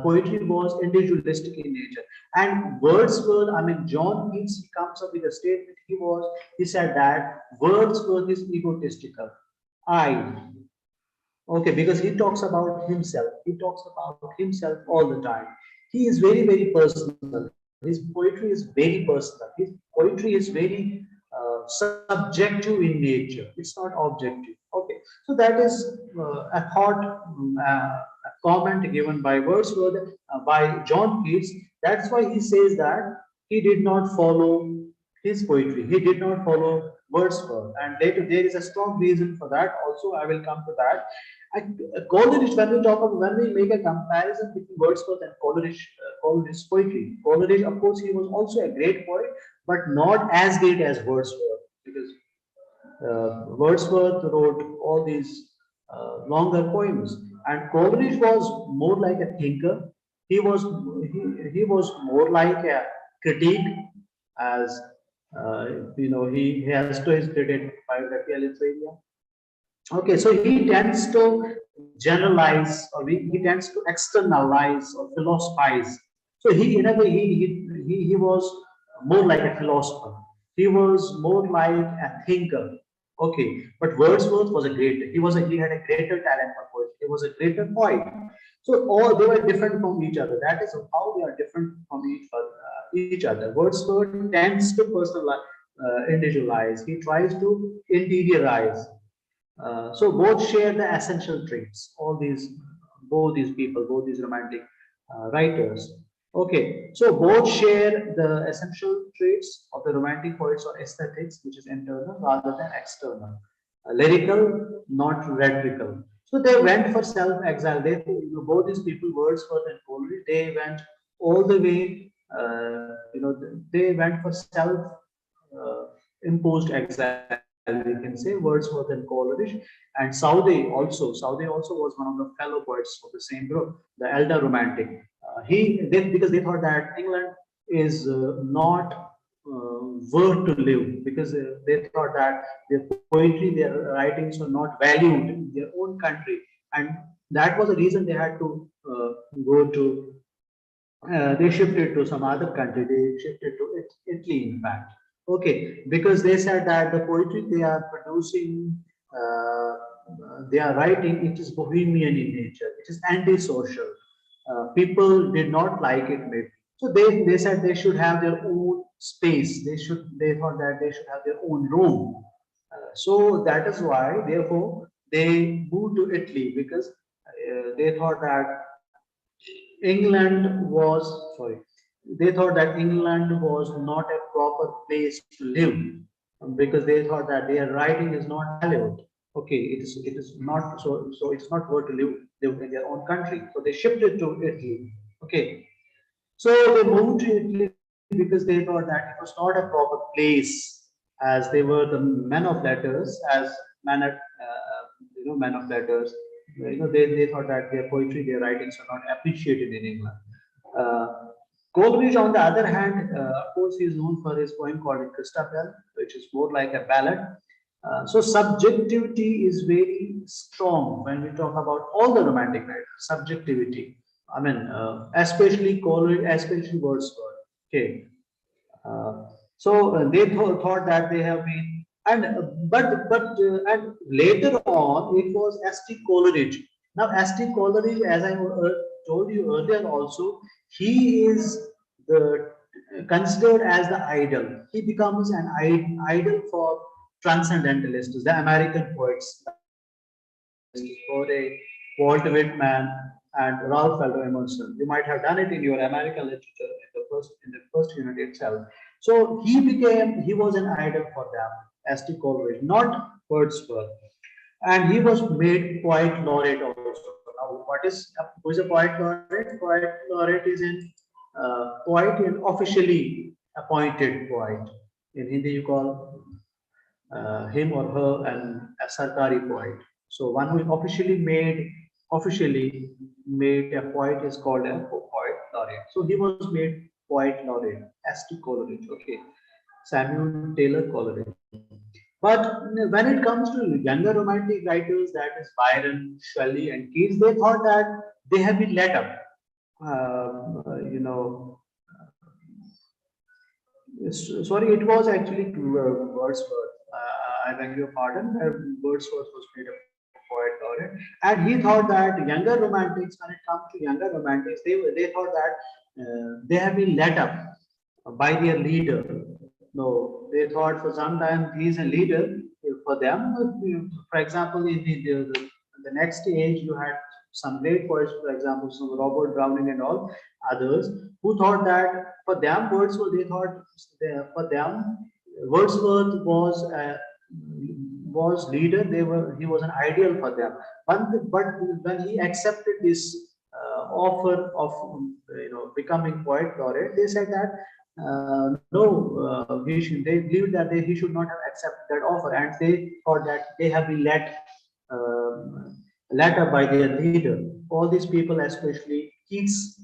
poetry was individualistic in nature. And Wordsworth, I mean, John Keats, he comes up with a statement. He said that Wordsworth is egotistical. I, okay, because he talks about himself. He talks about himself all the time. He is very, very personal. His poetry is very personal. His poetry is very subjective in nature. It's not objective. Okay, so that is a thought, a comment given by Wordsworth, by John Keats. That's why he says that he did not follow his poetry. He did not follow Wordsworth, and later there is a strong reason for that. Also, I will come to that. Coleridge, when we make a comparison between Wordsworth and Coleridge's poetry, Coleridge, of course, he was also a great poet, but not as great as Wordsworth, because Wordsworth wrote all these longer poems, and Coleridge was more like a thinker. He was more like a critique, as he has to his credit biography literaria. Okay, so he tends to generalize, or he tends to externalize or philosophize. So he, in a way, he was more like a philosopher. He was more like a thinker. Okay, but Wordsworth was a great. He had a greater talent for poetry. He was a greater poet. So all they were different from each other. That is how they are different from each other. Wordsworth tends to personalize, individualize. He tries to interiorize. So both share the essential traits. Both these people, both these romantic writers. Okay, so both share the essential traits of the romantic poets or aesthetics, which is internal rather than external, lyrical, not rhetorical. So they went for self-exile. Both these people, Wordsworth and Coleridge, they went all the way. They went for self-imposed exile. We can say Wordsworth and Coleridge, and Southey also was one of the fellow poets of the same group, the elder romantic. Because they thought that England is not worth to live, because they thought that their poetry, their writings were not valued in their own country, and that was the reason they had to go to. They shifted to some other country. They shifted to Italy, in fact. Okay, because they said that the poetry they are producing, they are writing, it is bohemian in nature. It is antisocial. People did not like it, maybe. So they said they should have their own space. They thought that they should have their own room. So that is why, therefore, they moved to Italy, because they thought that England was, sorry, they thought that England was not a proper place to live, because they thought that their writing is not valued. Okay, it is not so it's not worth to live in their own country. So they shifted to Italy. Okay, so they moved to Italy because they thought that it was not a proper place, as they were the men of letters, as men of letters. They thought that their poetry, their writings are not appreciated in England. Uh, Coleridge, on the other hand, of course, he is known for his poem called Christabel, which is more like a ballad. So subjectivity is very strong when we talk about all the romantic writers. Subjectivity. I mean, especially Coleridge, especially Wordsworth. Okay. So they thought that they have been, and later on it was S.T. Coleridge. Now S.T. Coleridge, as I told you earlier, also he is the considered as the idol. He becomes an idol for transcendentalists, the American poets, for a Walt Whitman and Ralph Waldo Emerson. You might have done it in your American literature in the first unit itself. So he was an idol for them, S.T. Coleridge, not Wordsworth, and he was made poet laureate also. Now, who is a poet laureate? Poet laureate is poet in officially appointed poet. In Hindi, you call him or her a sarkari poet. So one who officially made a poet is called a poet laureate. So he was made poet laureate, S.T. Coleridge. Okay, Samuel Taylor Coleridge. But when it comes to younger romantic writers, that is Byron, Shelley, and Keats, they thought that they have been let up. You know, sorry, it was actually Wordsworth. I beg your pardon. Wordsworth was made a poet laureate, and he thought that younger romantics, when it comes to younger romantics, they thought that they have been let up by their leader. No, they thought for some time he is a leader for them. For example, in the next age, you had some great poets, for example, some Robert Browning and all others, who thought that for them, for them, Wordsworth was leader. He was an ideal for them. But when he accepted this offer of becoming poet laureate, they said that no, they believed that he should not have accepted that offer, and they thought that they have been led up by their leader. All these people, especially Keats,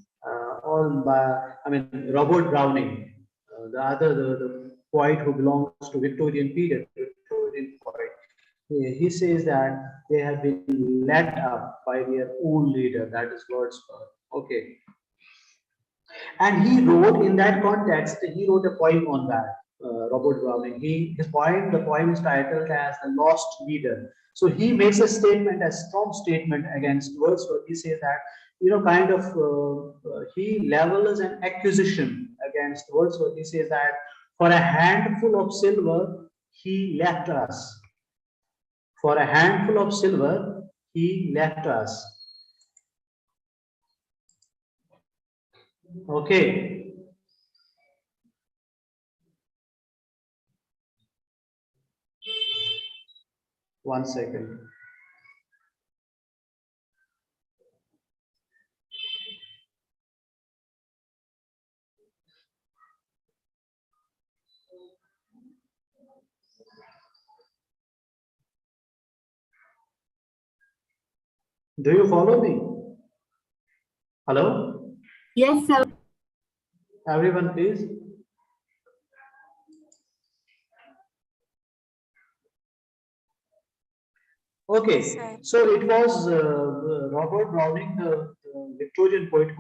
Robert Browning, the poet who belongs to Victorian period, Victorian poet. he says that they have been led up by their own leader, that is Wordsworth. Okay. And he wrote in that context, he wrote a poem on that, Robert Browning. The poem is titled as The Lost Leader. So he makes a statement, a strong statement against Wordsworth. He says that, he levels an accusation against Wordsworth. He says that for a handful of silver, he left us. For a handful of silver, he left us. Okay. One second. Do you follow me? Hello? Yes, sir. Everyone, please. Okay, so it was Robert Browning, the Victorian poet,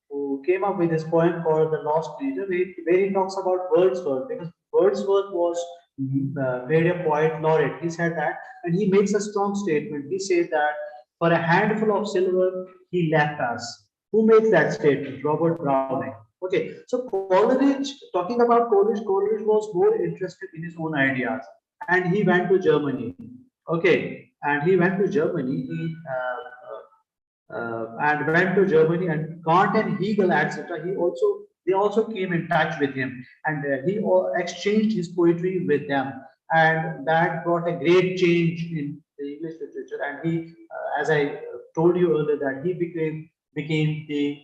who came up with this poem called The Lost Leader, where he talks about Wordsworth, because Wordsworth was made a poet laureate. He said that, and he makes a strong statement. He says that for a handful of silver, he left us. Who makes that statement? Robert Browning. Okay, so Coleridge, talking about Coleridge was more interested in his own ideas, and he went to Germany. Okay, and he went to Germany. And went to Germany, and Kant and Hegel, etc. They also came in touch with him, and he exchanged his poetry with them, and that brought a great change in the English literature. And he, as I told you earlier, that he became the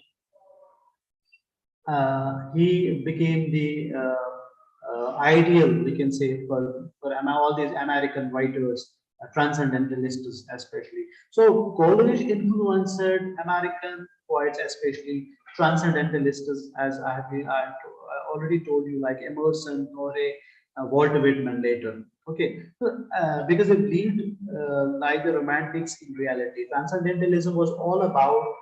ideal, we can say, for all these American writers, transcendentalists especially. So Coleridge influenced American poets, especially transcendentalists, as I already told you, like Emerson or Walter Whitman later. Okay, so, because it believed like the Romantics in reality. Transcendentalism was all about,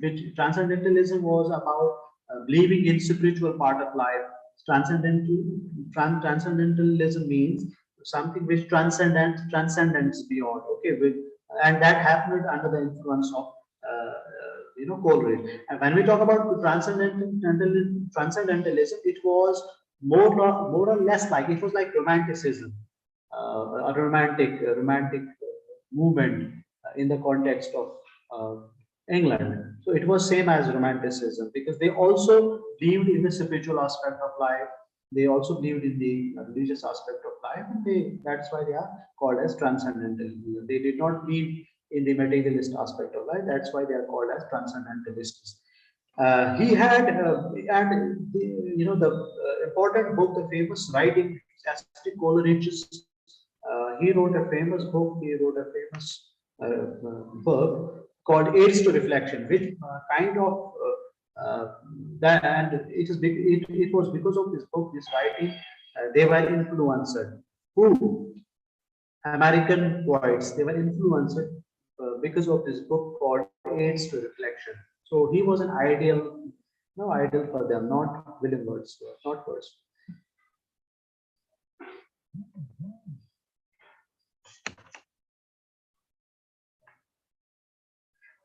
which transcendentalism was about believing in spiritual part of life. Transcendentalism means something which transcendents beyond. Okay, and that happened under the influence of Coleridge. And when we talk about transcendentalism, it was more or less like, it was like romanticism, a romantic movement in the context of England. So it was same as romanticism, because they also believed in the spiritual aspect of life. They also believed in the religious aspect of life, and that's why they are called as transcendental. They did not believe in the materialist aspect of life. That's why they are called as transcendentalists. He had, the important book, the famous writing, Coleridge's. He wrote a famous book. He wrote a famous book called Aids to Reflection, which kind of that, and it was because of this book, this writing, they were influenced. Who? American poets. They were influenced because of this book called Aids to Reflection. So he was an ideal for them, not William Wordsworth, not Wordsworth.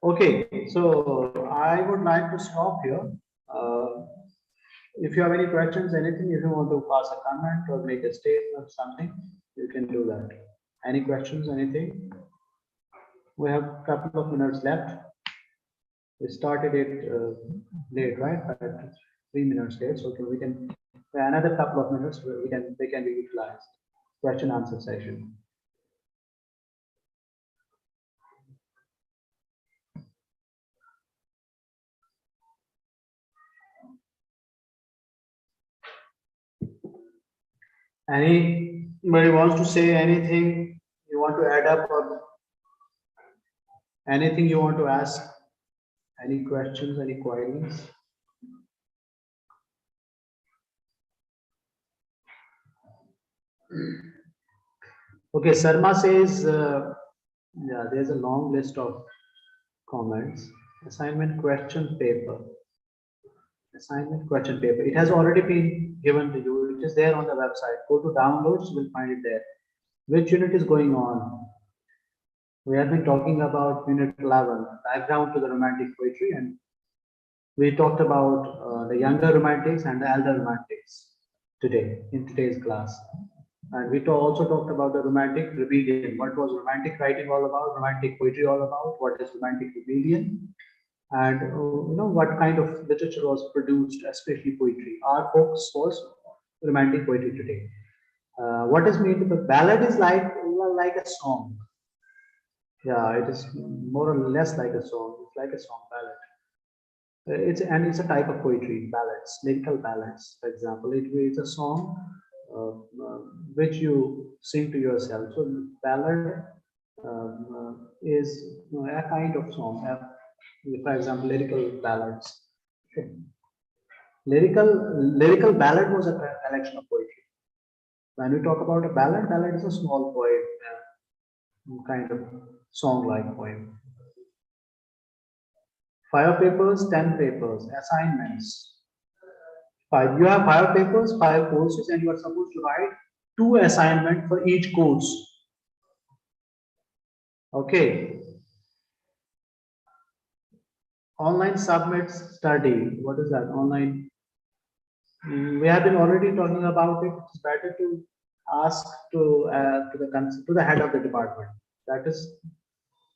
Okay, so I would like to stop here. If you have any questions, anything, if you want to pass a comment or make a statement or something, you can do that. Any questions, anything? We have a couple of minutes left. We started it late, right? 3 minutes late, so we can another couple of minutes. They can be utilized. Question answer session. Anybody wants to say anything you want to add up, or anything you want to ask? Any questions, any queries? Okay, Sarma says, yeah, there's a long list of comments. Assignment question paper. Assignment question paper. It has already been given to you. It is there on the website. Go to downloads, you will find it there. Which unit is going on? We have been talking about unit 11, background to the romantic poetry, and we talked about the younger romantics and the elder romantics today in today's class. And we also talked about the romantic rebellion. What was romantic writing all about? Romantic poetry all about? What is romantic rebellion? And what kind of literature was produced, especially poetry. Our focus was romantic poetry today. What is made the ballad is like a song. Yeah, it is more or less like a song. It's like a song ballad. It's a type of poetry, ballads, lyrical ballads, for example. It's a song which you sing to yourself. So ballad is a kind of song. For example, lyrical ballads. Okay. Lyrical ballad was a collection of poetry. When we talk about a ballad is a small poem, kind of song-like poem. 5 papers, 10 papers, assignments. 5. You have 5 papers, 5 courses, and you are supposed to write 2 assignments for each course. Okay. Online submits study. What is that? Online. We have been already talking about it. It's better to ask to the head of the department. That is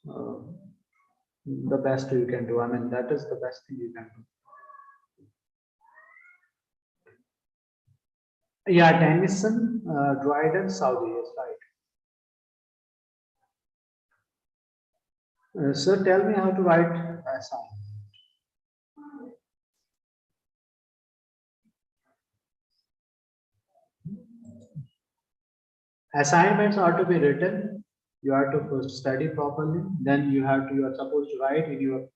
the best you can do. I mean, that is the best thing you can do. Yeah, Tennyson, Dryden, Saudi, yes, right. Sir, tell me how to write assignment. Assignments are to be written. You have to first study properly. Then you are supposed to write in your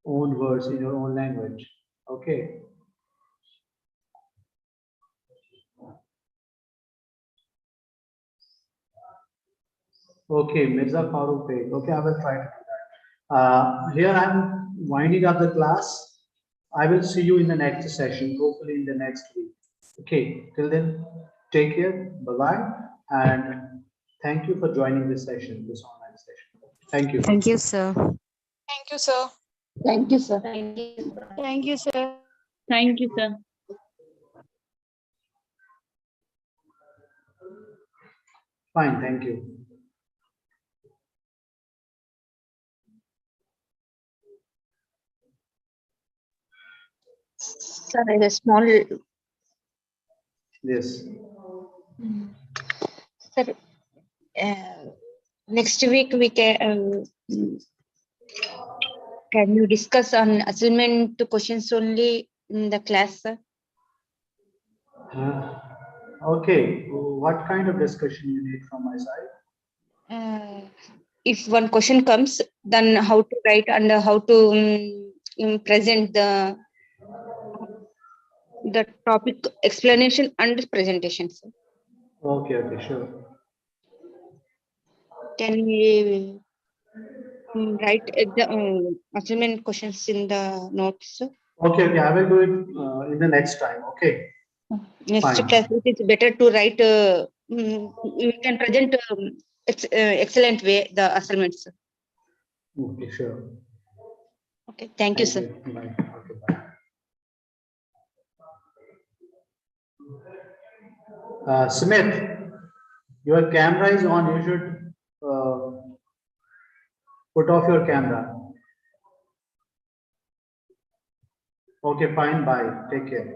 own words, in your own language. Okay. Okay, Mirza Farooq Beg. Okay, I will try to do that. Here I'm winding up the class. I will see you in the next session, hopefully in the next week. Okay, till then, take care. Bye-bye. And thank you for joining this session, this online session. Thank you. Thank you, sir. Thank you, sir. Thank you, sir. Thank you. Thank you, sir. Thank you, sir. Fine, thank you. Sir, there's a small, Yes. sir, next week we can you discuss on assignment to questions only in the class, sir? Okay, what kind of discussion you need from my side? If one question comes, then how to write and how to present the topic explanation and presentation, sir. Okay, okay, sure. Can we write the assignment questions in the notes, sir? Okay, okay, I will do it in the next time. Okay. Next Fine. class, it is better to write. We can present excellent way the assignments. Okay, sure. Okay, thank you, sir. Bye. Okay, bye. Smith, your camera is on. You should put off your camera. Okay, fine. Bye. Take care.